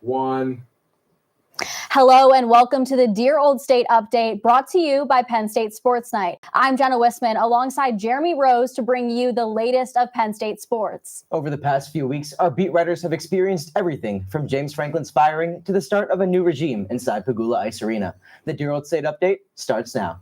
One. Hello and welcome to the Dear Old State update brought to you by Penn State Sports Night. I'm Jenna Wisman alongside Jeremy Rose to bring you the latest of Penn State sports. Over the past few weeks, our beat writers have experienced everything from James Franklin's firing to the start of a new regime inside Pagula Ice Arena. The Dear Old State update starts now.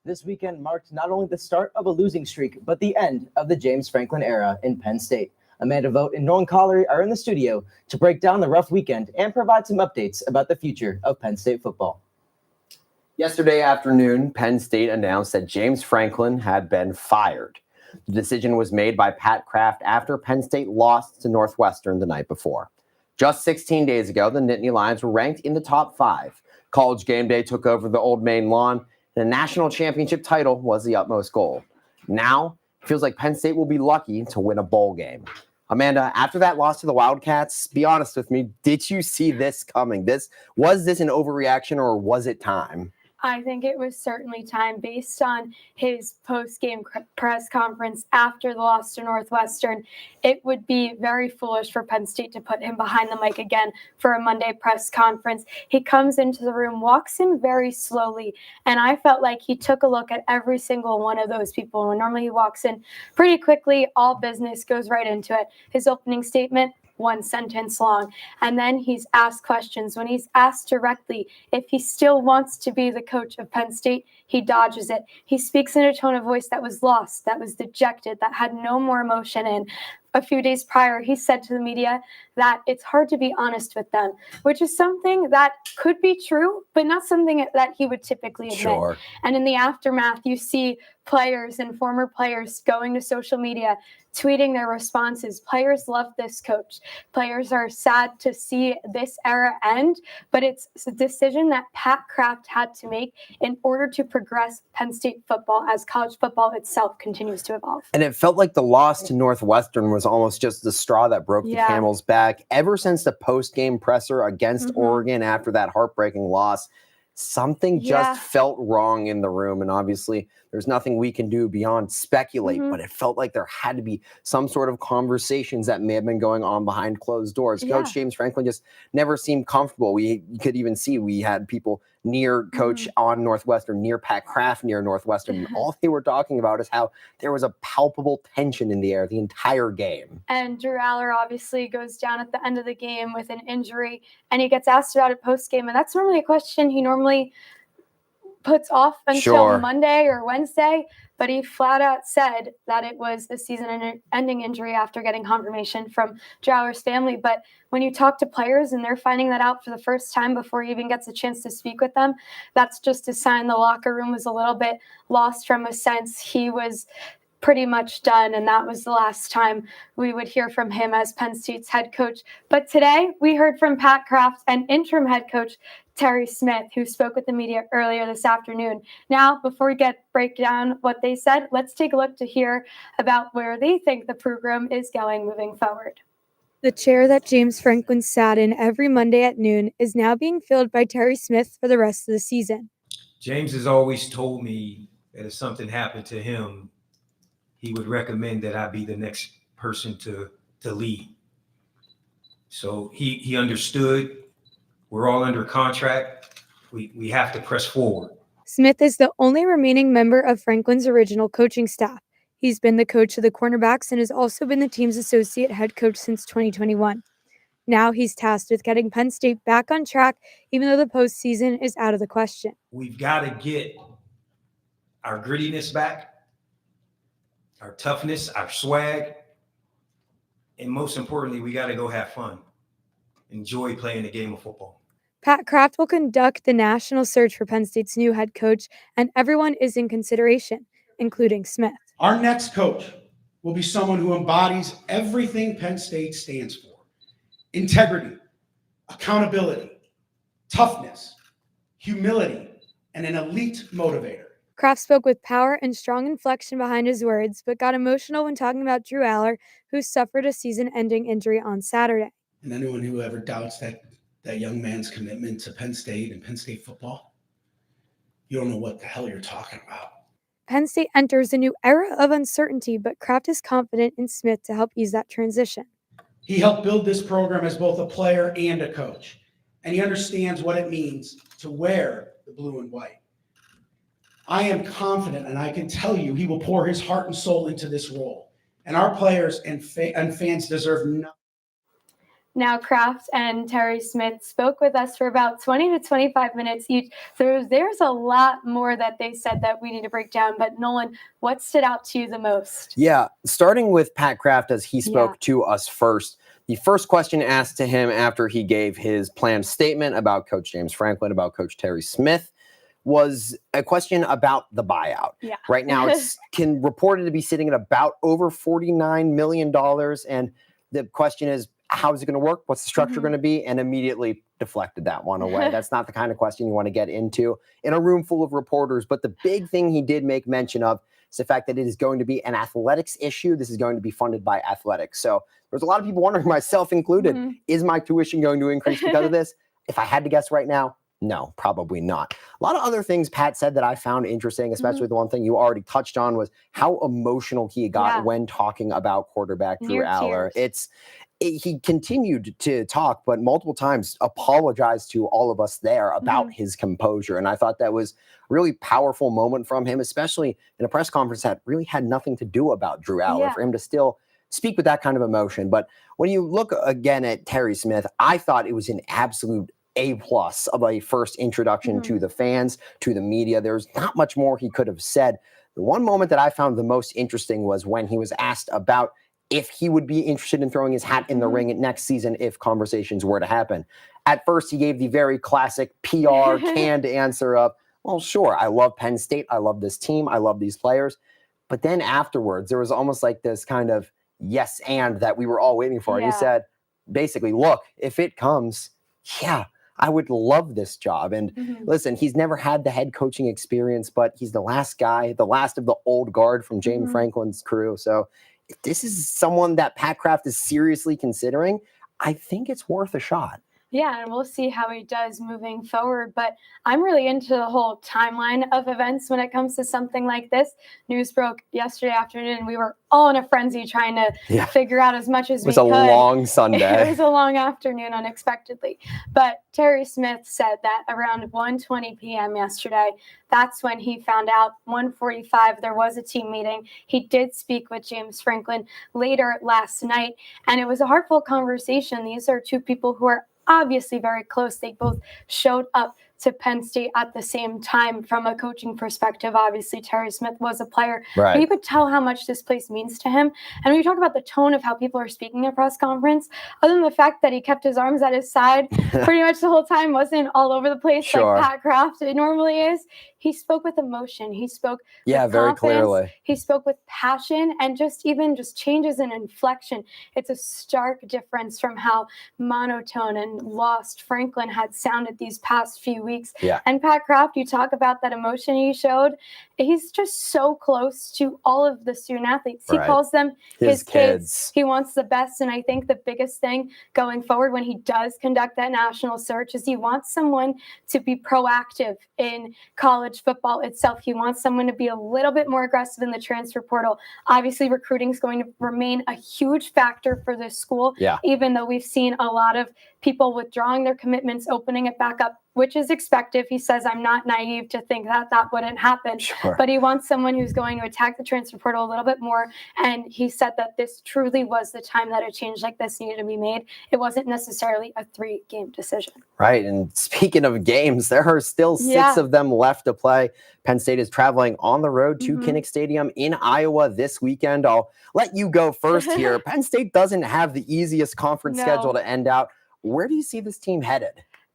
This weekend marked not only the start of a losing streak, but the end of the James Franklin era in Penn State. Amanda Vogt and Nolan Collery are in the studio to break down the rough weekend and provide some updates about the future of Penn State football. Yesterday afternoon, Penn State announced that James Franklin had been fired. The decision was made by Pat Kraft after Penn State lost to Northwestern the night before. Just 16 days ago, the Nittany Lions were ranked in the top 5. College game day took over the Old Main Lawn. The national championship title was the utmost goal. Now, it feels like Penn State will be lucky to win a bowl game. Amanda, after that loss to the Wildcats, be honest with me, did you see this coming? Was this an overreaction or was it time? I think it was certainly time based on his post-game press conference after the loss to Northwestern. It would be very foolish for Penn State to put him behind the mic again for a Monday press conference. He comes into the room, walks in very slowly, and I felt like he took a look at every single one of those people. When normally he walks in pretty quickly, all business, goes right into it. His opening statement, 1 sentence long. And then he's asked questions. When he's asked directly if he still wants to be the coach of Penn State, he dodges it. He speaks in a tone of voice that was lost, that was dejected, that had no more emotion in. A few days prior, he said to the media that it's hard to be honest with them, which is something that could be true, but not something that he would typically admit. Sure. And in the aftermath, you see players and former players going to social media, tweeting their responses. Players love this coach. Players are sad to see this era end, but it's a decision that Pat Kraft had to make in order to progress Penn State football as college football itself continues to evolve. And it felt like the loss to Northwestern was almost just the straw that broke the camel's back. Ever since the post-game presser against Oregon after that heartbreaking loss, something just felt wrong in the room. And obviously, there's nothing we can do beyond speculate, but it felt like there had to be some sort of conversations that may have been going on behind closed doors. Coach James Franklin just never seemed comfortable. You could even see we had people near Coach on Northwestern, near Pat Kraft, near Northwestern. And all they were talking about is how there was a palpable tension in the air the entire game. And Drew Aller obviously goes down at the end of the game with an injury, and he gets asked about it post-game. And that's normally a question he normally puts off until Monday or Wednesday, but he flat out said that it was a season-ending injury after getting confirmation from Drew Aller's family. But when you talk to players and they're finding that out for the first time before he even gets a chance to speak with them, that's just a sign the locker room was a little bit lost from a sense he was pretty much done, and that was the last time we would hear from him as Penn State's head coach. But today we heard from Pat Kraft and interim head coach Terry Smith, who spoke with the media earlier this afternoon. Now, before we break down what they said, let's take a look to hear about where they think the program is going moving forward. The chair that James Franklin sat in every Monday at noon is now being filled by Terry Smith for the rest of the season. James has always told me that if something happened to him, he would recommend that I be the next person to lead. So he understood. We're all under contract. We have to press forward. Smith is the only remaining member of Franklin's original coaching staff. He's been the coach of the cornerbacks and has also been the team's associate head coach since 2021. Now he's tasked with getting Penn State back on track, even though the postseason is out of the question. We've got to get our grittiness back, our toughness, our swag, and most importantly, we got to go have fun. Enjoy playing the game of football. Pat Kraft will conduct the national search for Penn State's new head coach, and everyone is in consideration, including Smith. Our next coach will be someone who embodies everything Penn State stands for: integrity, accountability, toughness, humility, and an elite motivator. Kraft spoke with power and strong inflection behind his words, but got emotional when talking about Drew Aller, who suffered a season-ending injury on Saturday. And anyone who ever doubts that young man's commitment to Penn State and Penn State football, you don't know what the hell you're talking about. Penn State enters a new era of uncertainty, but Kraft is confident in Smith to help ease that transition. He helped build this program as both a player and a coach, and he understands what it means to wear the blue and white. I am confident, and I can tell you he will pour his heart and soul into this role. And our players and fans deserve nothing. Now, Kraft and Terry Smith spoke with us for about 20 to 25 minutes each. So there's a lot more that they said that we need to break down. But Nolan, what stood out to you the most? Yeah, starting with Pat Kraft as he spoke to us first. The first question asked to him after he gave his planned statement about Coach James Franklin, about Coach Terry Smith, was a question about the buyout. Yeah. Right now, it's reported to be sitting at about over $49 million. And the question is, how is it going to work? What's the structure going to be? And immediately deflected that one away. That's not the kind of question you want to get into in a room full of reporters. But the big thing he did make mention of is the fact that it is going to be an athletics issue. This is going to be funded by athletics. So there's a lot of people wondering, myself included, is my tuition going to increase because of this? If I had to guess right now, no, probably not. A lot of other things Pat said that I found interesting, especially the one thing you already touched on was how emotional he got when talking about quarterback Drew Aller. He continued to talk, but multiple times apologized to all of us there about his composure. And I thought that was a really powerful moment from him, especially in a press conference that really had nothing to do about Drew Aller, for him to still speak with that kind of emotion. But when you look again at Terry Smith, I thought it was an absolute A+ of a first introduction to the fans, to the media. There's not much more he could have said. The one moment that I found the most interesting was when he was asked about if he would be interested in throwing his hat in the ring next season if conversations were to happen. At first, he gave the very classic PR canned answer of, well, sure, I love Penn State. I love this team. I love these players. But then afterwards, there was almost like this kind of yes and that we were all waiting for. And he said, basically, look, if it comes, I would love this job. And listen, he's never had the head coaching experience, but he's the last guy, the last of the old guard from James Franklin's crew. So if this is someone that Pat Kraft is seriously considering, I think it's worth a shot. Yeah, and we'll see how he does moving forward. But I'm really into the whole timeline of events when it comes to something like this. News broke yesterday afternoon. We were all in a frenzy trying to figure out as much as we could. It was a long Sunday. It was a long afternoon, unexpectedly. But Terry Smith said that around 1:20 p.m. yesterday, that's when he found out. 1:45, there was a team meeting. He did speak with James Franklin later last night, and it was a heartfelt conversation. These are two people who are obviously very close. They both showed up to Penn State at the same time from a coaching perspective. Obviously, Terry Smith was a player. Right. But you could tell how much this place means to him. And when you talk about the tone of how people are speaking at press conference, other than the fact that he kept his arms at his side pretty much the whole time, wasn't all over the place like Pat Kraft it normally is. He spoke with emotion. He spoke with very confidence. clearly. He spoke with passion and just changes in inflection. It's a stark difference from how monotone and lost Franklin had sounded these past few weeks. Yeah. And Pat Kraft, you talk about that emotion he showed. He's just so close to all of the student athletes. He calls them his kids. He wants the best. And I think the biggest thing going forward when he does conduct that national search is he wants someone to be proactive in college football itself. He wants someone to be a little bit more aggressive in the transfer portal. Obviously, recruiting is going to remain a huge factor for this school, even though we've seen a lot of people withdrawing their commitments, opening it back up, which is expected. He says, I'm not naive to think that that wouldn't happen. But he wants someone who's going to attack the transfer portal a little bit more. And he said that this truly was the time that a change like this needed to be made. It wasn't necessarily a 3-game decision. Right. And speaking of games, there are still 6 of them left to play. Penn State is traveling on the road to Kinnick Stadium in Iowa this weekend. I'll let you go first here. Penn State doesn't have the easiest conference schedule to end out. Where do you see this team headed?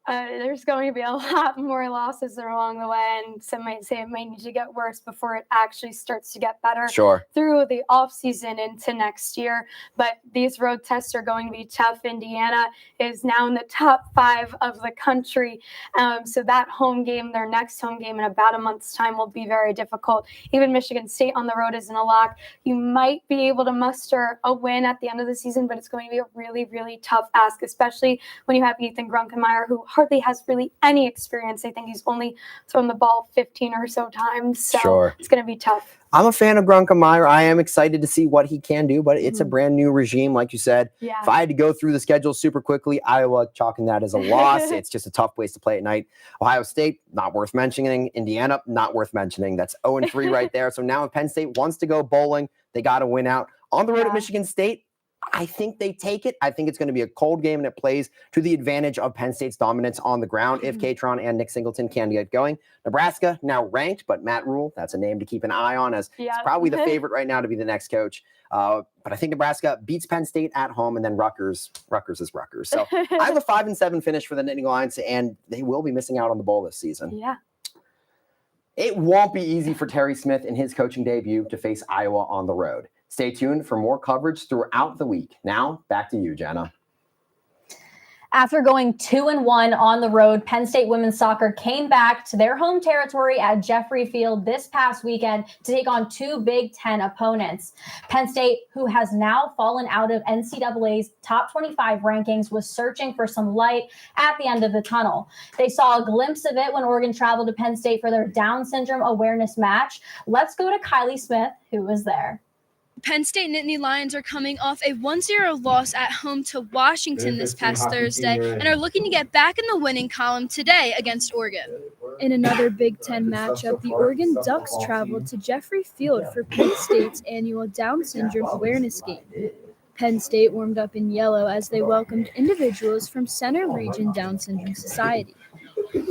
There's going to be a lot more losses along the way, and some might say it might need to get worse before it actually starts to get better through the off season into next year. But these road tests are going to be tough. Indiana is now in the top 5 of the country. So that home game, their next home game in about a month's time, will be very difficult. Even Michigan State on the road isn't a lock. You might be able to muster a win at the end of the season, but it's going to be a really, really tough ask, especially when you have Ethan Grunkemeyer, who hardly has really any experience. I think he's only thrown the ball 15 or so times. So it's going to be tough. I'm a fan of Grunkemeyer. I am excited to see what he can do, but it's a brand new regime, like you said. If I had to go through the schedule super quickly, Iowa chalking that as a loss. It's just a tough place to play at night. Ohio State, not worth mentioning. Indiana, not worth mentioning. That's 0-3 right there. So now if Penn State wants to go bowling, they got to win out. On the road at Michigan State, I think they take it. I think it's going to be a cold game, and it plays to the advantage of Penn State's dominance on the ground if Katron and Nick Singleton can get going. Nebraska, now ranked, but Matt Rule, that's a name to keep an eye on, as it's probably the favorite right now to be the next coach. But I think Nebraska beats Penn State at home, and then Rutgers is Rutgers. So I have a 5-7 finish for the Nittany Lions, and they will be missing out on the bowl this season. It won't be easy for Terry Smith in his coaching debut to face Iowa on the road. Stay tuned for more coverage throughout the week. Now, back to you, Jenna. After going 2-1 on the road, Penn State women's soccer came back to their home territory at Jeffrey Field this past weekend to take on 2 Big Ten opponents. Penn State, who has now fallen out of NCAA's top 25 rankings, was searching for some light at the end of the tunnel. They saw a glimpse of it when Oregon traveled to Penn State for their Down syndrome awareness match. Let's go to Kylie Smith, who was there. Penn State Nittany Lions are coming off a 1-0 loss at home to Washington this past Thursday and are looking to get back in the winning column today against Oregon. In another Big Ten matchup, the Oregon Ducks traveled to Jeffrey Field for Penn State's annual Down syndrome awareness game. Penn State warmed up in yellow as they welcomed individuals from Center Region Down Syndrome Society.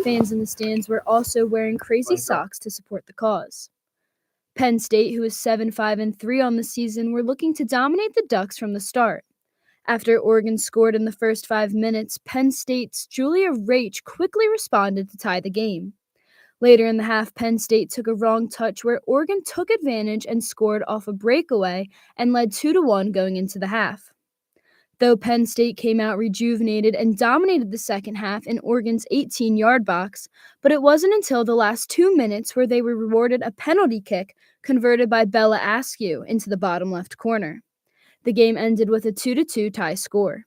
Fans in the stands were also wearing crazy socks to support the cause. Penn State, who is 7-5-3 on the season, were looking to dominate the Ducks from the start. After Oregon scored in the first 5 minutes, Penn State's Julia Rach quickly responded to tie the game. Later in the half, Penn State took a wrong touch where Oregon took advantage and scored off a breakaway and led 2-1 going into the half. Though Penn State came out rejuvenated and dominated the second half in Oregon's 18-yard box, but it wasn't until the last 2 minutes where they were rewarded a penalty kick converted by Bella Askew into the bottom left corner. The game ended with a 2-2 tie score.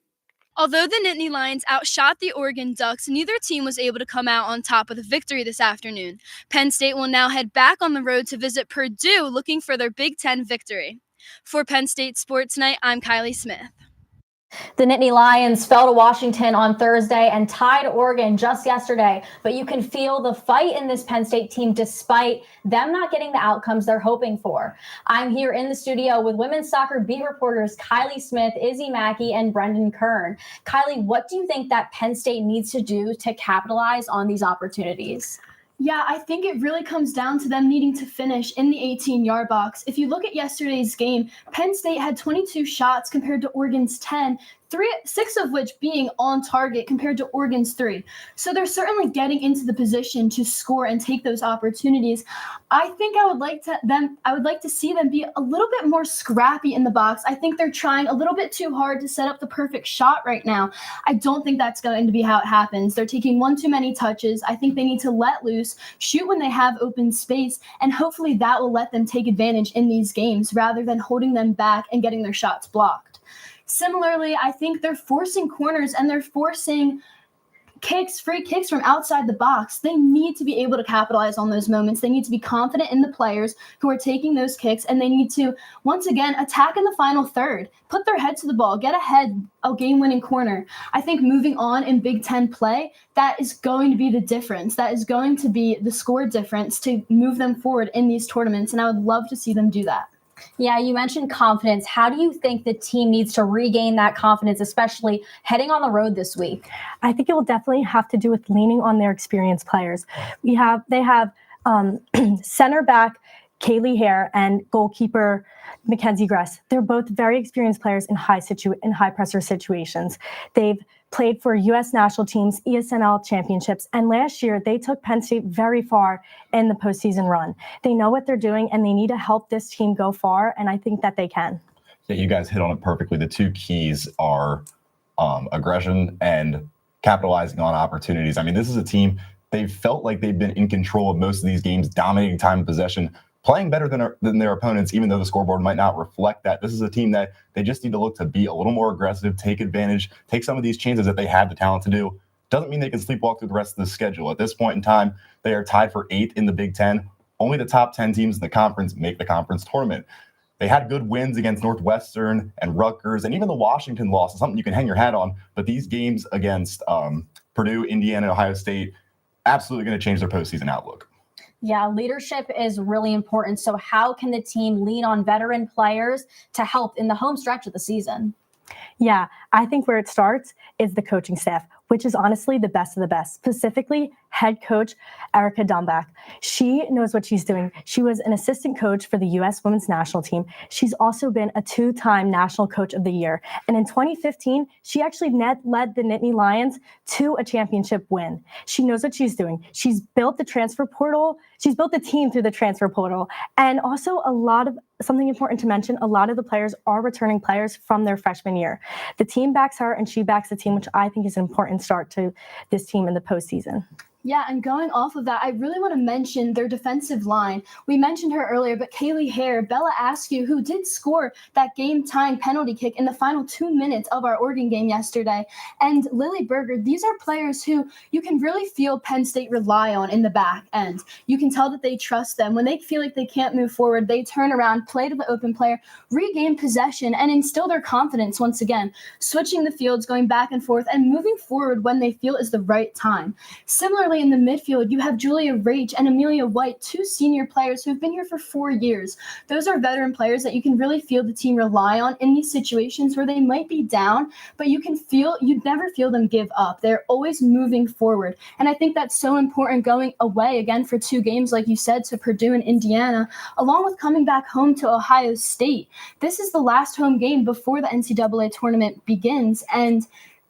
Although the Nittany Lions outshot the Oregon Ducks, neither team was able to come out on top with a victory this afternoon. Penn State will now head back on the road to visit Purdue, looking for their Big Ten victory. For Penn State Sports Night, I'm Kylie Smith. The Nittany Lions fell to Washington on Thursday and tied Oregon just yesterday, but you can feel the fight in this Penn State team despite them not getting the outcomes they're hoping for. I'm here in the studio with women's soccer beat reporters Kylie Smith, Izzy Mackey, and Brendan Kern. Kylie, what do you think that Penn State needs to do to capitalize on these opportunities? Yeah, I think it really comes down to them needing to finish in the 18-yard box. If you look at yesterday's game, Penn State had 22 shots compared to Oregon's 10, 6 of which being on target compared to Oregon's 3. So they're certainly getting into the position to score and take those opportunities. I think I would like to see them be a little bit more scrappy in the box. I think they're trying a little bit too hard to set up the perfect shot right now. I don't think that's going to be how it happens. They're taking one too many touches. I think they need to let loose, shoot when they have open space, and hopefully that will let them take advantage in these games rather than holding them back and getting their shots blocked. Similarly, I think they're forcing corners and they're forcing free kicks from outside the box. They need to be able to capitalize on those moments. They need to be confident in the players who are taking those kicks, and they need to, once again, attack in the final third, put their head to the ball, get ahead, a game-winning corner. I think moving on in Big Ten play, that is going to be the difference. That is going to be the score difference to move them forward in these tournaments, and I would love to see them do that. Yeah, you mentioned confidence. How do you think the team needs to regain that confidence, especially heading on the road this week? I think it will definitely have to do with leaning on their experienced players. They have center back Kaylee Hare and goalkeeper Mackenzie Gress. They're both very experienced players in high pressure situations. They've played for U.S. national teams, ESNL championships, and last year they took Penn State very far in the postseason run. They know what they're doing, and they need to help this team go far, and I think that they can. Yeah, you guys hit on it perfectly. The two keys are aggression and capitalizing on opportunities. I mean, this is a team, they've felt like they've been in control of most of these games, dominating time and possession, playing better than their opponents, even though the scoreboard might not reflect that. This is a team that they just need to look to be a little more aggressive, take advantage, take some of these chances that they have the talent to do. Doesn't mean they can sleepwalk through the rest of the schedule. At this point in time, they are tied for 8th in the Big Ten. Only the top 10 teams in the conference make the conference tournament. They had good wins against Northwestern and Rutgers, and even the Washington loss is something you can hang your hat on. But these games against Purdue, Indiana, and Ohio State, absolutely going to change their postseason outlook. Yeah, leadership is really important. So how can the team lean on veteran players to help in the home stretch of the season? Yeah, I think where it starts is the coaching staff, which is honestly the best of the best, specifically head coach Erica Dumbach. She knows what she's doing. She was an assistant coach for the U.S. women's national team. She's also been a 2-time national coach of the year. And in 2015, she actually led the Nittany Lions to a championship win. She knows what she's doing. She's built the transfer portal. She's built the team through the transfer portal. And also something important to mention, a lot of the players are returning players from their freshman year. The team backs her and she backs the team, which I think is an important start to this team in the postseason. Yeah, and going off of that, I really want to mention their defensive line. We mentioned her earlier, but Kaylee Hare, Bella Askew, who did score that game-tying penalty kick in the final 2 minutes of our Oregon game yesterday, and Lily Berger, these are players who you can really feel Penn State rely on in the back end. You can tell that they trust them. When they feel like they can't move forward, they turn around, play to the open player, regain possession, and instill their confidence once again, switching the fields, going back and forth, and moving forward when they feel is the right time. Similarly, in the midfield, you have Julia Rach and Amelia White, 2 senior players who have been here for 4 years. Those are veteran players that you can really feel the team rely on in these situations where they might be down, but you never feel them give up. They're always moving forward. And I think that's so important going away again for 2 games, like you said, to Purdue and Indiana, along with coming back home to Ohio State. This is the last home game before the NCAA tournament begins, and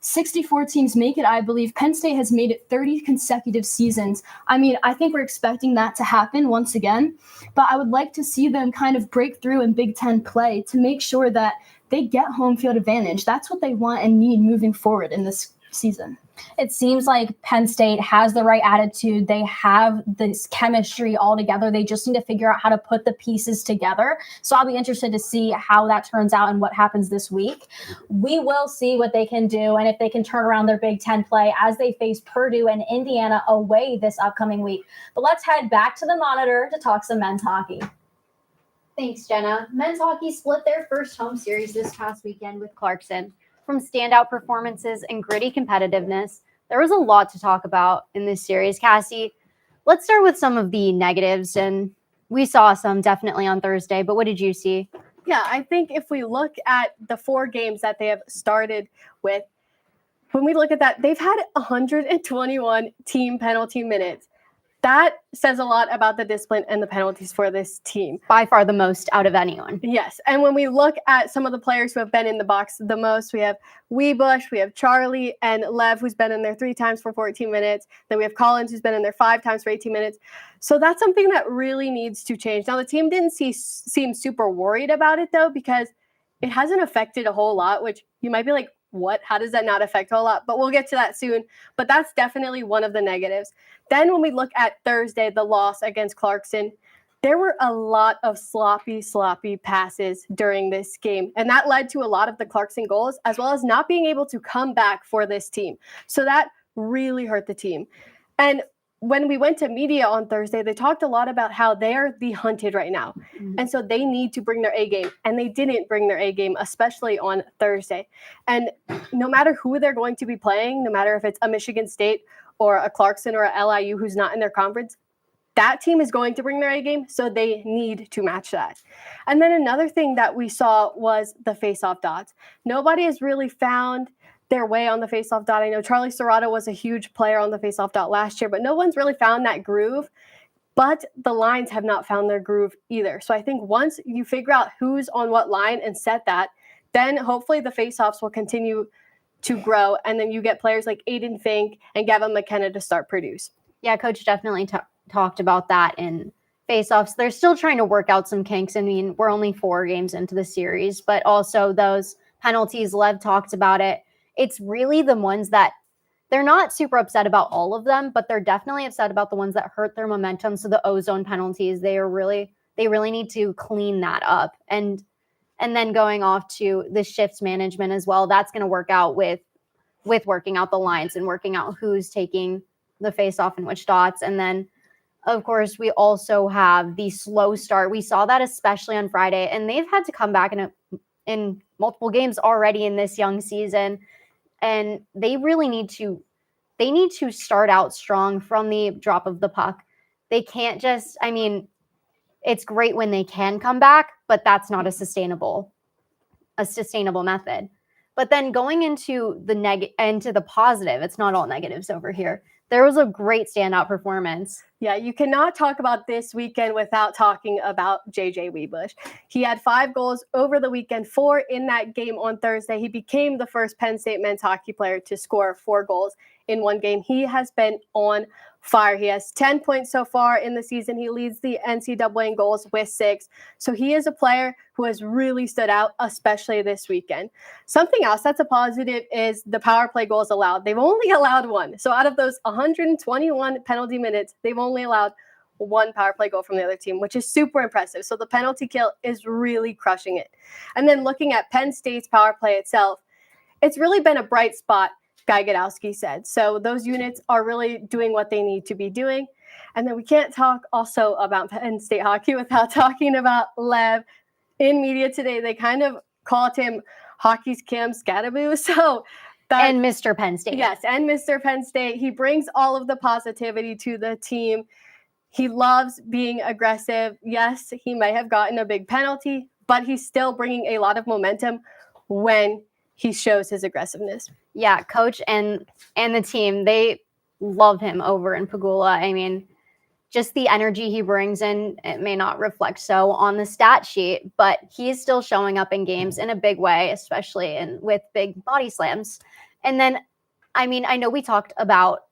64 teams make it, I believe. Penn State has made it 30 consecutive seasons. I mean, I think we're expecting that to happen once again, but I would like to see them kind of break through in Big Ten play to make sure that they get home field advantage. That's what they want and need moving forward in this season. It seems like Penn State has the right attitude. They have this chemistry all together. They just need to figure out how to put the pieces together. So I'll be interested to see how that turns out and what happens this week. We will see what they can do and if they can turn around their Big Ten play as they face Purdue and Indiana away this upcoming week. But let's head back to the monitor to talk some men's hockey. Thanks, Jenna. Men's hockey split their first home series this past weekend with Clarkson. From standout performances and gritty competitiveness, there was a lot to talk about in this series. Cassie, let's start with some of the negatives, and we saw some definitely on Thursday, but what did you see? Yeah, I think if we look at the 4 games that they have started with, when we look at that, they've had 121 team penalty minutes. That says a lot about the discipline and the penalties for this team. By far the most out of anyone. Yes. And when we look at some of the players who have been in the box the most, we have Weebush, we have Charlie, and Lev, who's been in there 3 times for 14 minutes. Then we have Collins, who's been in there 5 times for 18 minutes. So that's something that really needs to change. Now, the team didn't seem super worried about it, though, because it hasn't affected a whole lot, which you might be like, what? How does that not affect a whole lot? But we'll get to that soon. But that's definitely one of the negatives. Then when we look at Thursday, the loss against Clarkson, there were a lot of sloppy passes during this game. And that led to a lot of the Clarkson goals, as well as not being able to come back for this team. So that really hurt the team. And when we went to media on Thursday, they talked a lot about how they are the hunted right now. Mm-hmm. And so they need to bring their A game. And they didn't bring their A game, especially on Thursday. And no matter who they're going to be playing, no matter if it's a Michigan State or a Clarkson or a LIU who's not in their conference, that team is going to bring their A game. So they need to match that. And then another thing that we saw was the face-off dots. Nobody has really found their way on the faceoff dot. I know Charlie Serrato was a huge player on the faceoff dot last year, but no one's really found that groove. But the lines have not found their groove either. So I think once you figure out who's on what line and set that, then hopefully the faceoffs will continue to grow. And then you get players like Aiden Fink and Gavin McKenna to start produce. Yeah, Coach definitely talked about that in face-offs. They're still trying to work out some kinks. I mean, we're only 4 games into the series, but also those penalties, Lev talked about it. It's really the ones that they're not super upset about all of them, but they're definitely upset about the ones that hurt their momentum. So the ozone penalties, they really need to clean that up. And then going off to the shift management as well, that's going to work out with working out the lines and working out who's taking the face-off and which dots. And then, of course, we also have the slow start. We saw that especially on Friday, and they've had to come back in multiple games already in this young season. And they really need to start out strong from the drop of the puck. They can't just, I mean, it's great when they can come back, but that's not a sustainable method. But then going into the positive, it's not all negatives over here. There was a great standout performance. Yeah, you cannot talk about this weekend without talking about JJ Webush. He had 5 goals over the weekend, 4 in that game on Thursday. He became the first Penn State men's hockey player to score 4 goals in one game. He has been on fire. He has 10 points so far in the season. He leads the NCAA in goals with 6. So he is a player who has really stood out, especially this weekend. Something else that's a positive is the power play goals allowed. They've only allowed 1. So out of those 121 penalty minutes, they've only allowed 1 power play goal from the other team, which is super impressive. So the penalty kill is really crushing it. And then looking at Penn State's power play itself, it's really been a bright spot, Guy Gadowski said. So those units are really doing what they need to be doing. And then we can't talk also about Penn State hockey without talking about Lev. In media today, they kind of called him hockey's Cam Scattaboo. So and Mr. Penn State. Yes, and Mr. Penn State. He brings all of the positivity to the team. He loves being aggressive. Yes, he may have gotten a big penalty, but he's still bringing a lot of momentum when he shows his aggressiveness. Yeah, coach and the team, they love him over in Pagula. I mean, just the energy he brings in, it may not reflect so on the stat sheet, but he is still showing up in games in a big way, especially with big body slams. And then, I mean, I know we talked about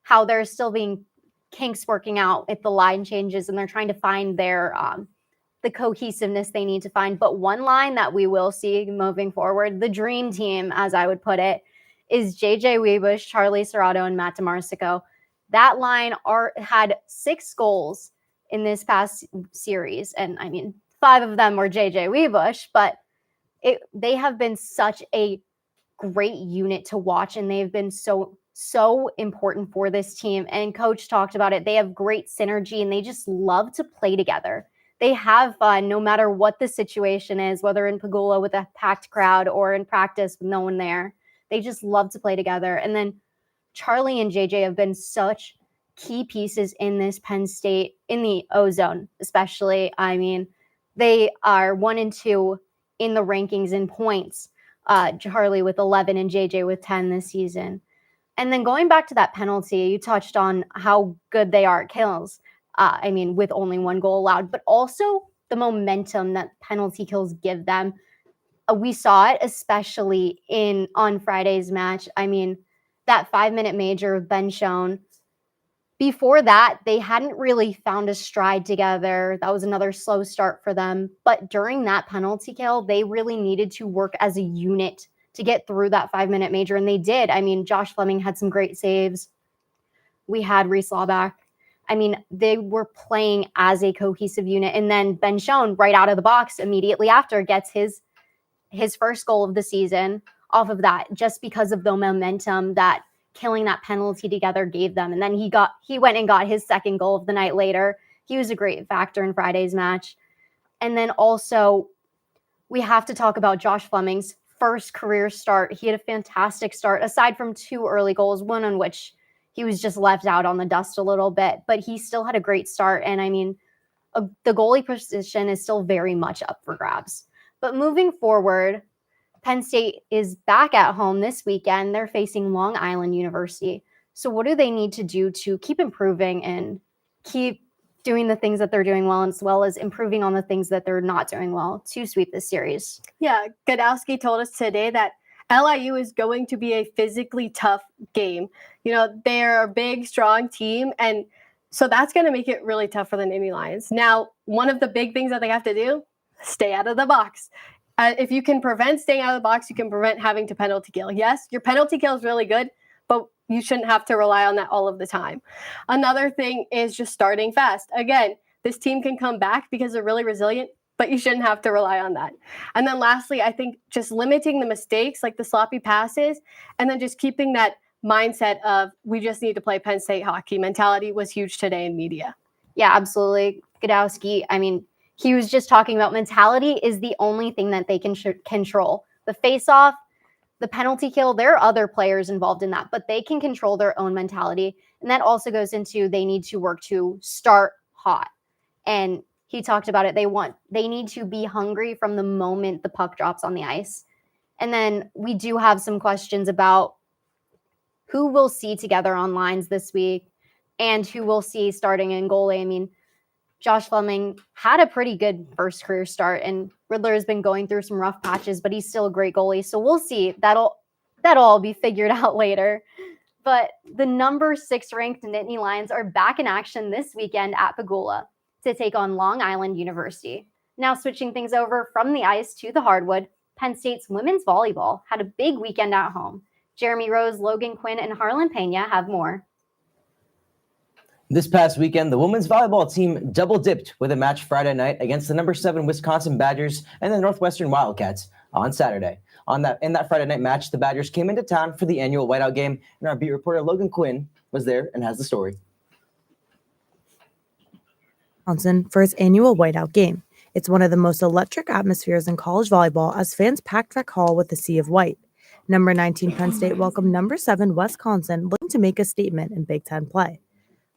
how there's still being kinks working out with the line changes, and they're trying to find their the cohesiveness they need to find. But one line that we will see moving forward, the dream team, as I would put it, is JJ Webush, Charlie Serrato, and Matt DeMarsico. That line had 6 goals in this past series. And I mean, 5 of them were JJ Webush, but they have been such a great unit to watch, and they've been so important for this team. And coach talked about it. They have great synergy, and they just love to play together. They have fun no matter what the situation is, whether in Pagula with a packed crowd or in practice with no one there. They just love to play together. And then Charlie and JJ have been such key pieces in this Penn State, in the ozone especially. I mean, they are 1 and 2 in the rankings in points. Charlie with 11 and JJ with 10 this season. And then going back to that penalty, you touched on how good they are at kills. I mean, with only 1 goal allowed, but also the momentum that penalty kills give them. We saw it especially on Friday's match. I mean, that 5-minute major with Ben Schoen. Before that, they hadn't really found a stride together. That was another slow start for them. But during that penalty kill, they really needed to work as a unit to get through that 5-minute major, and they did. I mean, Josh Fleming had some great saves. We had Reese Lawback. I mean, they were playing as a cohesive unit. And then Ben Schoen, right out of the box, immediately after, gets his first goal of the season off of that, just because of the momentum that killing that penalty together gave them. And then he went and got his 2nd goal of the night later. He was a great factor in Friday's match. And then also, we have to talk about Josh Fleming's first career start. He had a fantastic start, aside from 2 early goals, one on which he was just left out on the dust a little bit, but he still had a great start. And I mean, the goalie position is still very much up for grabs. But moving forward, Penn State is back at home this weekend. They're facing Long Island University. So what do they need to do to keep improving and keep doing the things that they're doing well, as well as improving on the things that they're not doing well to sweep this series? Yeah, Gadowski told us today that LIU is going to be a physically tough game. They're a big, strong team, and so that's going to make it really tough for the Nittany Lions. Now, one of the big things that they have to do, stay out of the box. If you can prevent staying out of the box, you can prevent having to penalty kill. Yes, your penalty kill is really good, but you shouldn't have to rely on that all of the time. Another thing is just starting fast. Again, this team can come back because they're really resilient, but you shouldn't have to rely on that. And then lastly, I think just limiting the mistakes, like the sloppy passes, and then just keeping that mindset of we just need to play Penn State hockey mentality was huge today in media. Yeah, absolutely. Godowski, I mean, he was just talking about mentality is the only thing that they can control. The face-off, the penalty kill, there are other players involved in that, but they can control their own mentality. And that also goes into they need to work to start hot. And he talked about it. They need to be hungry from the moment the puck drops on the ice. And then we do have some questions about who we'll see together on lines this week and who we'll see starting in goalie. I mean, Josh Fleming had a pretty good first career start, and Riddler has been going through some rough patches, but he's still a great goalie. So we'll see. That'll all be figured out later. But the number 6 ranked Nittany Lions are back in action this weekend at Pagula to take on Long Island University. Now switching things over from the ice to the hardwood, Penn State's women's volleyball had a big weekend at home. Jeremy Rose, Logan Quinn, and Harlan Pena have more. This past weekend, the women's volleyball team double-dipped with a match Friday night against the number 7 Wisconsin Badgers and the Northwestern Wildcats on Saturday. In that Friday night match, the Badgers came into town for the annual whiteout game, and our beat reporter Logan Quinn was there and has the story. Wisconsin for its annual whiteout game. It's one of the most electric atmospheres in college volleyball as fans packed Rec Hall with a sea of white. Number 19 Penn State welcomed number 7 Wisconsin, looking to make a statement in Big Ten play.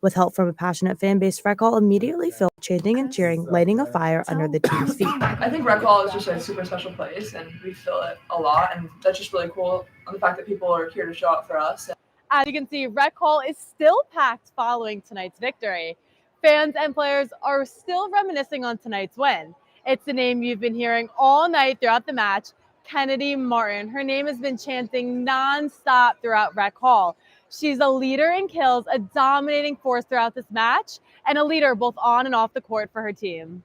With help from a passionate fan base, Rec Hall immediately filled chanting and cheering, lighting a fire under the team's feet. I think Rec Hall is just a super special place, and we feel it a lot, and that's just really cool on the fact that people are here to show up for us. As you can see, Rec Hall is still packed following tonight's victory. Fans and players are still reminiscing on tonight's win. It's the name you've been hearing all night throughout the match, Kennedy Martin. Her name has been chanting nonstop throughout Rec Hall. She's a leader in kills, a dominating force throughout this match, and a leader both on and off the court for her team.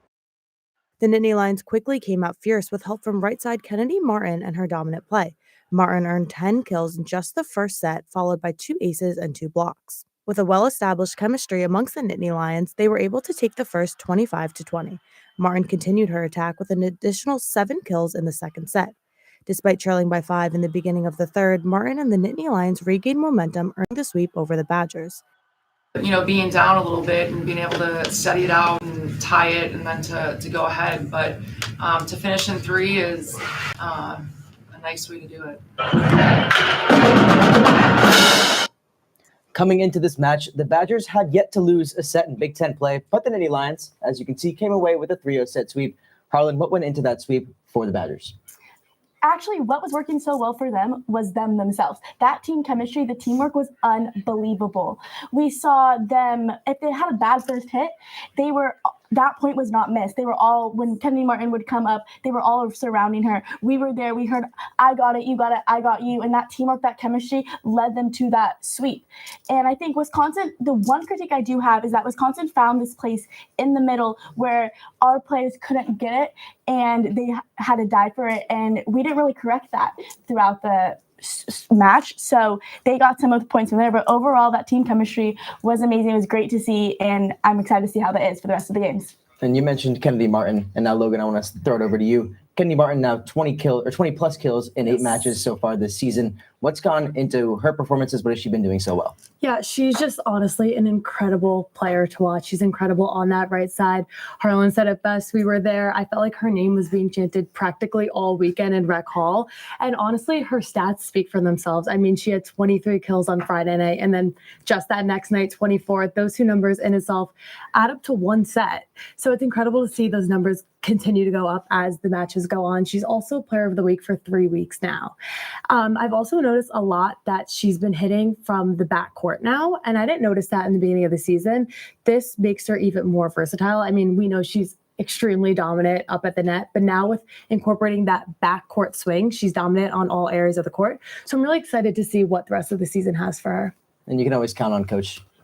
The Nittany Lions quickly came out fierce with help from right side Kennedy Martin and her dominant play. Martin earned 10 kills in just the first set, followed by 2 aces and 2 blocks. With a well-established chemistry amongst the Nittany Lions, they were able to take the first 25-20. Martin continued her attack with an additional 7 kills in the second set. Despite trailing by 5 in the beginning of the third, Martin and the Nittany Lions regained momentum, earning the sweep over the Badgers. Being down a little bit and being able to steady it out and tie it and then to go ahead. But to finish in 3 is a nice way to do it. Coming into this match, the Badgers had yet to lose a set in Big Ten play, but the Nittany Lions, as you can see, came away with a 3-0 set sweep. Harlan, what went into that sweep for the Badgers? Actually, what was working so well for them was them themselves. That team chemistry, the teamwork was unbelievable. We saw them, if they had a bad first hit, that point was not missed. They were all, when Kennedy Martin would come up, they were all surrounding her. We were there. We heard, I got it, you got it, I got you. And that teamwork, that chemistry led them to that sweep. And I think Wisconsin, the one critique I do have is that Wisconsin found this place in the middle where our players couldn't get it and they had to die for it. And we didn't really correct that throughout the match, so they got some of the points from there, but overall that team chemistry was amazing. It was great to see, and I'm excited to see how that is for the rest of the games. And you mentioned Kennedy Martin, and now Logan, I want to throw it over to you. Kennedy Martin now 20 plus kills in 8 matches so far this season. What's gone into her performances? What has she been doing so well? Yeah, she's just honestly an incredible player to watch. She's incredible on that right side. Harlan said it best. We were there. I felt like her name was being chanted practically all weekend in Rec Hall. And honestly, her stats speak for themselves. I mean, she had 23 kills on Friday night, and then just that next night, 24. Those 2 numbers in itself add up to 1 set. So it's incredible to see those numbers continue to go up as the matches go on. She's also player of the week for 3 weeks now. I've also noticed a lot that she's been hitting from the backcourt now, and I didn't notice that in the beginning of the season. This makes her even more versatile. I mean, we know she's extremely dominant up at the net. But now with incorporating that backcourt swing, she's dominant on all areas of the court. So I'm really excited to see what the rest of the season has for her. And you can always count on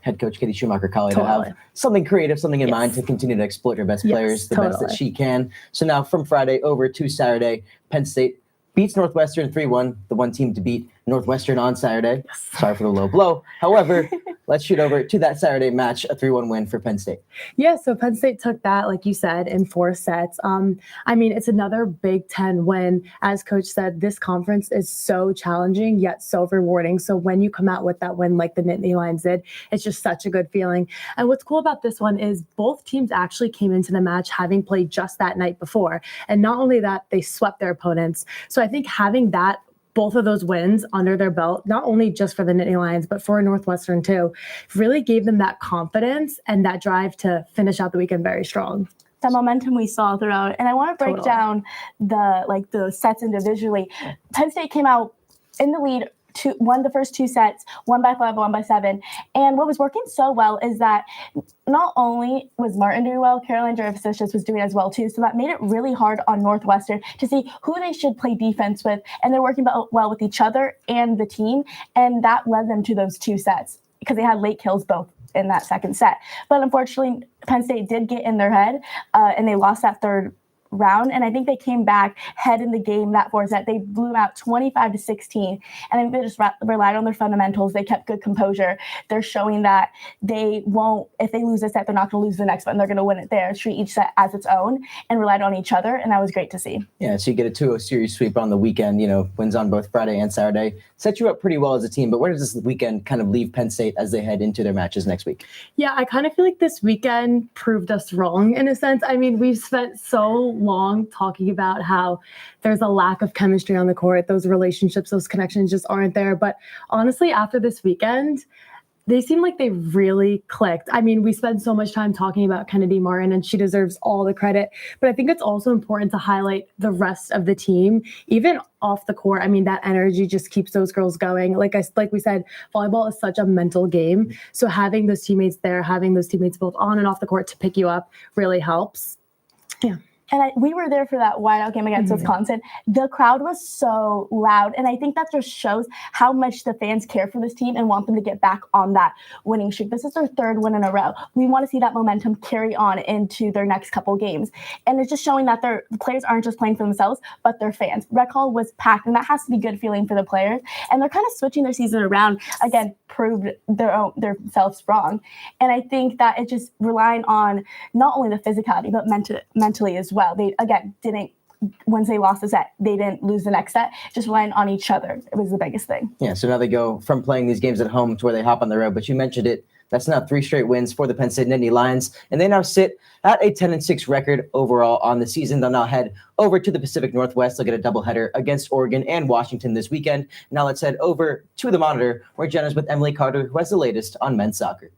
head coach Katie Schumacher-Colley to have something creative, something in mind to continue to exploit her best players the best that she can. So now from Friday over to Saturday, Penn State beats Northwestern 3-1, the one team to beat Northwestern on Saturday. Sorry for the low blow. However, let's shoot over to that Saturday match, a 3-1 win for Penn State. Yeah, so Penn State took that, like you said, in 4 sets. I mean, it's another Big Ten win. As Coach said, this conference is so challenging, yet so rewarding. So when you come out with that win like the Nittany Lions did, it's just such a good feeling. And what's cool about this one is both teams actually came into the match having played just that night before. And not only that, they swept their opponents. So I think having both of those wins under their belt, not only just for the Nittany Lions, but for Northwestern too, really gave them that confidence and that drive to finish out the weekend very strong. The momentum we saw throughout. And I want to break down the sets individually. Penn State came out in the lead, won the first 2 sets, 1 by 5, 1 by 7. And what was working so well is that not only was Martin doing well, Caroline Jarvis was doing as well too. So that made it really hard on Northwestern to see who they should play defense with. And they're working well with each other and the team. And that led them to those 2 sets because they had late kills both in that second set. But unfortunately, Penn State did get in their head and they lost that third round, and I think they came back head in the game that 4th set. They blew them out 25-16, and I think they just relied on their fundamentals. They kept good composure. They're showing that they won't, if they lose a set, they're not going to lose the next one. They're going to win it there, treat each set as its own, and relied on each other, and that was great to see. Yeah, so you get a 2-0 series sweep on the weekend, wins on both Friday and Saturday. Set you up pretty well as a team, but where does this weekend kind of leave Penn State as they head into their matches next week? Yeah, I kind of feel like this weekend proved us wrong in a sense. I mean, we've spent so long talking about how there's a lack of chemistry on the court. Those relationships, those connections just aren't there. But honestly, after this weekend, they seem like they really clicked. I mean, we spend so much time talking about Kennedy Martin, and she deserves all the credit. But I think it's also important to highlight the rest of the team, even off the court. I mean, that energy just keeps those girls going. Like we said, volleyball is such a mental game. So having those teammates there, having those teammates both on and off the court to pick you up really helps. Yeah. And we were there for that whiteout game against Wisconsin. The crowd was so loud. And I think that just shows how much the fans care for this team and want them to get back on that winning streak. This is their 3rd win in a row. We want to see that momentum carry on into their next couple games. And it's just showing that the players aren't just playing for themselves, but their fans. Rec Hall was packed, and that has to be a good feeling for the players. And they're kind of switching their season around. Again, proved themselves wrong. And I think that it's just relying on not only the physicality, but mentally as well. They, again, once they lost the set, they didn't lose the next set, just relying on each other. It was the biggest thing. Yeah, so now they go from playing these games at home to where they hop on the road. But you mentioned it. That's now 3 straight wins for the Penn State Nittany Lions, and they now sit at a 10-6 record overall on the season. They'll now head over to the Pacific Northwest. They'll get a doubleheader against Oregon and Washington this weekend. Now let's head over to the monitor, where Jenna's with Emily Carter, who has the latest on men's soccer.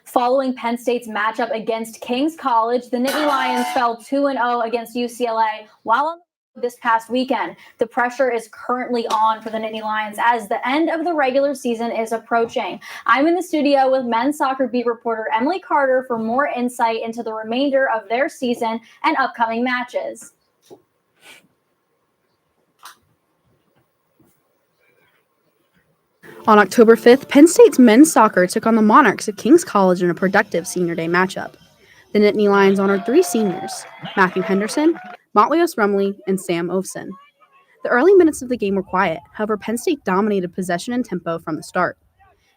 Following Penn State's matchup against King's College, the Nittany Lions fell 2-0 against UCLA while on this past weekend. The pressure is currently on for the Nittany Lions as the end of the regular season is approaching. I'm in the studio with men's soccer beat reporter Emily Carter for more insight into the remainder of their season and upcoming matches. On October 5th, Penn State's men's soccer took on the Monarchs at King's College in a productive senior day matchup. The Nittany Lions honored 3 seniors, Matthew Henderson, Montlios Rumley, and Sam Ovson. The early minutes of the game were quiet. However, Penn State dominated possession and tempo from the start.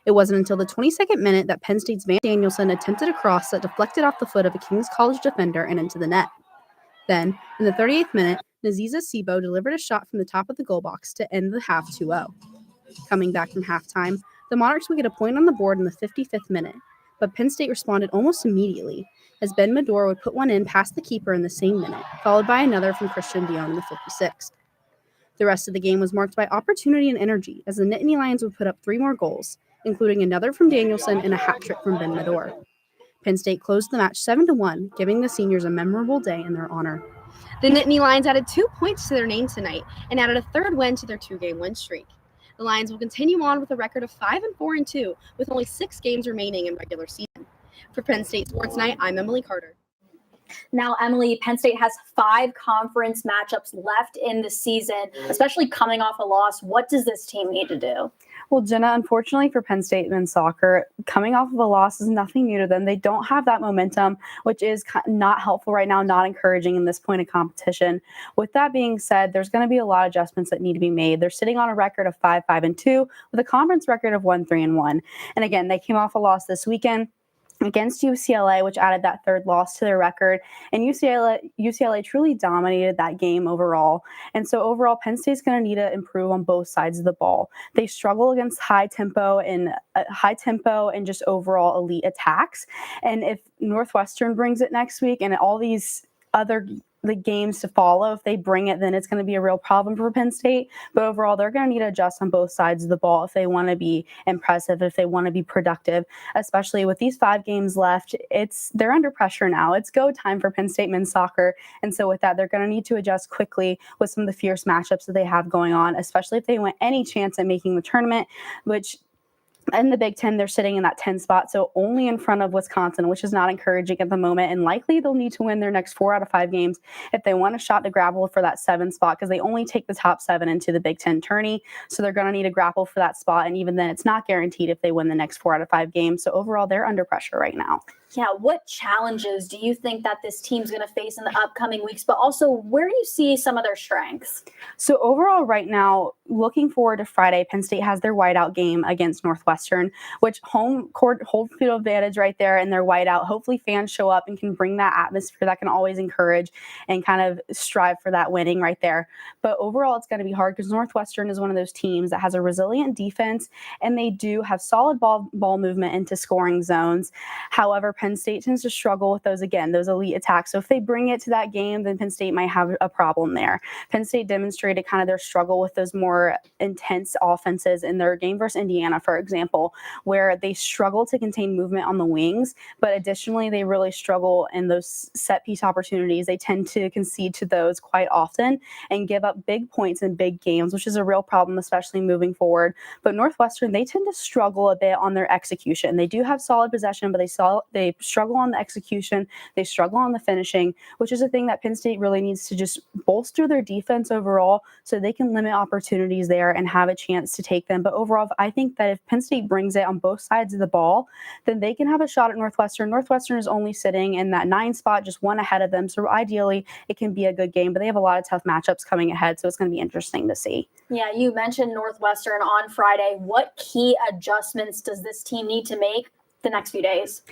It wasn't until the 22nd minute that Penn State's Van Danielson attempted a cross that deflected off the foot of a King's College defender and into the net. Then, in the 38th minute, Naziza Sibo delivered a shot from the top of the goal box to end the half 2-0. Coming back from halftime, the Monarchs would get a point on the board in the 55th minute, but Penn State responded almost immediately, as Ben Medora would put one in past the keeper in the same minute, followed by another from Christian Dion in the 56th. The rest of the game was marked by opportunity and energy, as the Nittany Lions would put up 3 more goals, including another from Danielson and a hat trick from Ben Medora. Penn State closed the match 7-1, giving the seniors a memorable day in their honor. The Nittany Lions added 2 points to their name tonight and added a 3rd win to their 2-game win streak. The Lions will continue on with a record of 5-4-2, with only 6 games remaining in regular season. For Penn State Sports Night, I'm Emily Carter. Now, Emily, Penn State has 5 conference matchups left in the season, especially coming off a loss. What does this team need to do? Well, Jenna, unfortunately for Penn State men's soccer, coming off of a loss is nothing new to them. They don't have that momentum, which is not helpful right now, not encouraging in this point of competition. With that being said, there's going to be a lot of adjustments that need to be made. They're sitting on a record of 5-5-2 with a conference record of 1-3-1. And again, they came off a loss this weekend against UCLA, which added that 3rd loss to their record. And UCLA truly dominated that game overall. And so overall, Penn State's going to need to improve on both sides of the ball. They struggle against high tempo and just overall elite attacks. And if Northwestern brings it next week and all these other games to follow, if they bring it, then it's going to be a real problem for Penn State. But overall, they're going to need to adjust on both sides of the ball if they want to be impressive, if they want to be productive, especially with these 5 games left. They're under pressure now. It's go time for Penn State men's soccer. And so with that, they're going to need to adjust quickly with some of the fierce matchups that they have going on, especially if they want any chance at making the tournament, which in the Big Ten, they're sitting in that 10 spot, so only in front of Wisconsin, which is not encouraging at the moment. And likely they'll need to win their next 4 out of 5 games if they want a shot to grapple for that 7 spot, because they only take the top 7 into the Big Ten tourney. So they're going to need to grapple for that spot. And even then, it's not guaranteed if they win the next 4 out of 5 games. So overall, they're under pressure right now. Yeah, what challenges do you think that this team's going to face in the upcoming weeks? But also, where do you see some of their strengths? So overall, right now, looking forward to Friday, Penn State has their whiteout game against Northwestern, which home field advantage right there in their whiteout. Hopefully fans show up and can bring that atmosphere that can always encourage and kind of strive for that winning right there. But overall, it's going to be hard because Northwestern is one of those teams that has a resilient defense, and they do have solid ball movement into scoring zones. However, Penn State tends to struggle with those elite attacks. So if they bring it to that game, then Penn State might have a problem there. Penn State demonstrated kind of their struggle with those more intense offenses in their game versus Indiana, for example, where they struggle to contain movement on the wings, but additionally, they really struggle in those set piece opportunities. They tend to concede to those quite often and give up big points in big games, which is a real problem, especially moving forward. But Northwestern, they tend to struggle a bit on their execution. They do have solid possession, but they struggle on the execution. They struggle on the finishing, which is a thing that Penn State really needs to just bolster their defense overall so they can limit opportunities there and have a chance to take them. But overall, I think that if Penn State brings it on both sides of the ball, then they can have a shot at Northwestern. Northwestern is only sitting in that 9 spot, just 1 ahead of them. So ideally, it can be a good game, but they have a lot of tough matchups coming ahead. So it's going to be interesting to see. Yeah, you mentioned Northwestern on Friday. What key adjustments does this team need to make the next few days?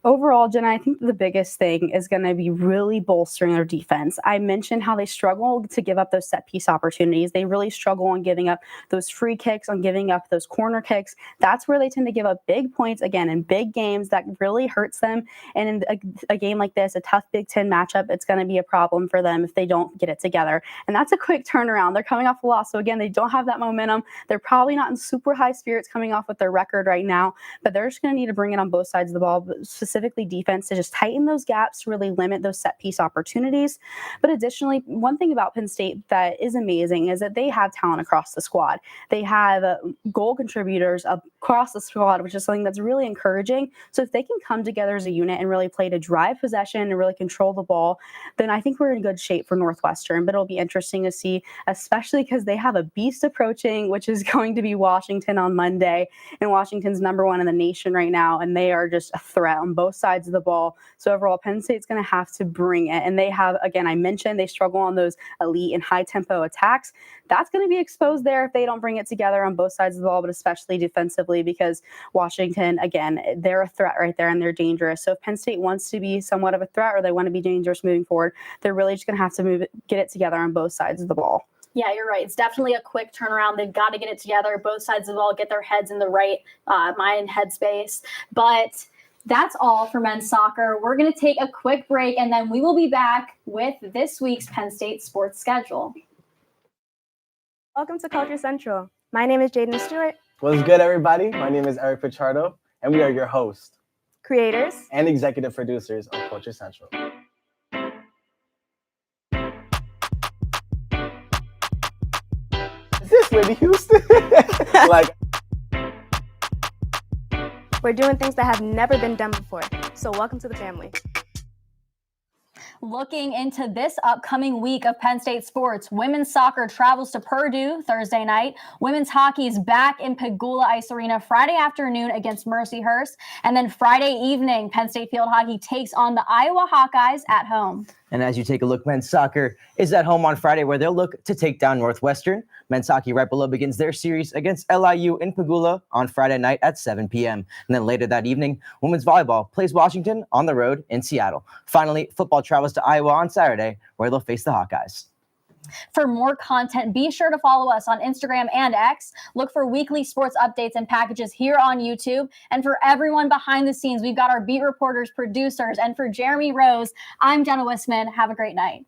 Overall, Jenna, I think the biggest thing is going to be really bolstering their defense. I mentioned how they struggle to give up those set piece opportunities. They really struggle on giving up those free kicks, on giving up those corner kicks. That's where they tend to give up big points, again, in big games. That really hurts them. And in a game like this, a tough Big Ten matchup, it's going to be a problem for them if they don't get it together. And that's a quick turnaround. They're coming off a loss. So again, they don't have that momentum. They're probably not in super high spirits coming off with their record right now, but they're just going to need to bring it on both sides of the ball, specifically defense, to just tighten those gaps, to really limit those set piece opportunities. But additionally, one thing about Penn State that is amazing is that they have talent across the squad. They have goal contributors across the squad, which is something that's really encouraging. So if they can come together as a unit and really play to drive possession and really control the ball, then I think we're in good shape for Northwestern. But it'll be interesting to see, especially because they have a beast approaching, which is going to be Washington on Monday. And Washington's #1 in the nation right now, and they are just a threat on both sides of the ball. So overall, Penn State's going to have to bring it. And they have, again, I mentioned they struggle on those elite and high tempo attacks. That's going to be exposed there if they don't bring it together on both sides of the ball, but especially defensively, because Washington, again, they're a threat right there and they're dangerous. So if Penn State wants to be somewhat of a threat, or they want to be dangerous moving forward, they're really just going to have to get it together on both sides of the ball. Yeah, you're right. It's definitely a quick turnaround. They've got to get it together, both sides of the ball, get their heads in the right mind headspace. But that's all for men's soccer. We're going to take a quick break, and then we will be back with this week's Penn State sports schedule. Welcome to Culture Central. My name is Jaden Stewart. What's good, everybody? My name is Eric Pichardo, and we are your hosts, creators, and executive producers of Culture Central. Is this Whitney Houston? We're doing things that have never been done before. So welcome to the family. Looking into this upcoming week of Penn State sports, women's soccer travels to Purdue Thursday night. Women's hockey is back in Pegula Ice Arena Friday afternoon against Mercyhurst. And then Friday evening, Penn State field hockey takes on the Iowa Hawkeyes at home. And as you take a look, men's soccer is at home on Friday, where they'll look to take down Northwestern. Men's hockey right below begins their series against LIU in Pegula on Friday night at 7 p.m. And then later that evening, women's volleyball plays Washington on the road in Seattle. Finally, football travels to Iowa on Saturday, where they'll face the Hawkeyes. For more content, be sure to follow us on Instagram and X. Look for weekly sports updates and packages here on YouTube. And for everyone behind the scenes, we've got our beat reporters, producers, and for Jeremy Rose, I'm Jenna Wisman. Have a great night.